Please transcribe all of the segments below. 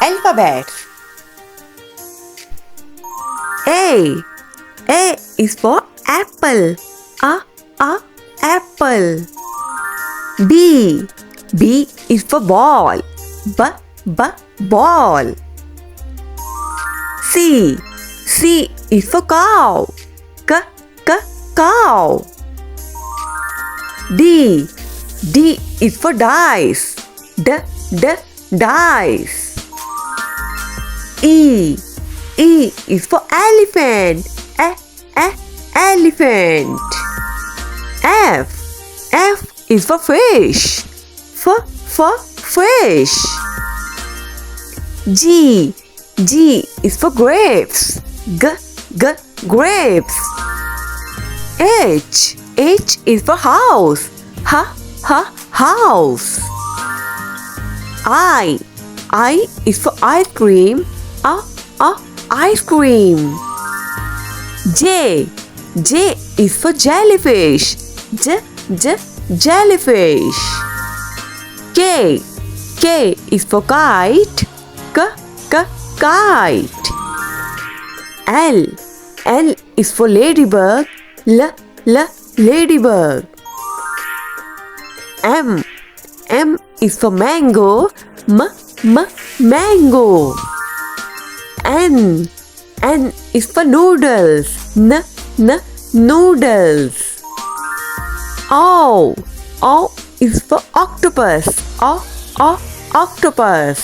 alphabets. A is for apple. Apple. B is for ball. Ball. C is for cow. Cow. D is for dice. Dice. E is for elephant. Elephant. F is for fish. Fish. G is for grapes. Grapes. H is for house. House. I is for ice cream. Ice cream. J is for jellyfish. Jellyfish. K is for kite. Kite. L is for ladybug. Ladybug. M is for mango. Mango. N is for noodles. Noodles. O is for octopus. Octopus.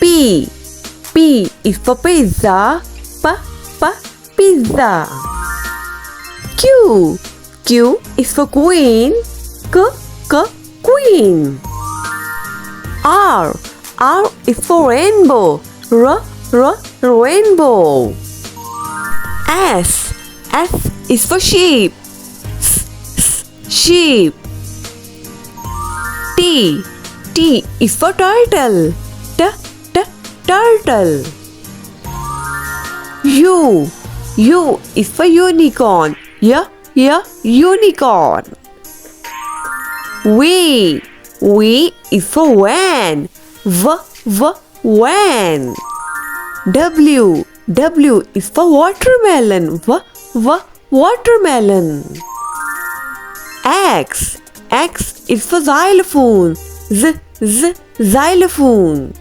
P is for pizza. Pizza. Q is for queen. Queen. R is for rainbow. Rainbow. S is for sheep. Sheep. T is for turtle. Turtle. U is for unicorn. Unicorn. V is for van. Van. W is for watermelon. Watermelon. X is for xylophone. Xylophone.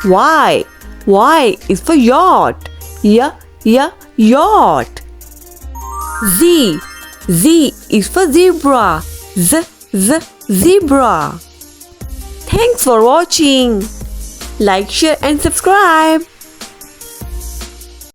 Y is for yacht. Yacht. Z is for zebra. Zebra. Thanks for watching. Like, share and subscribe.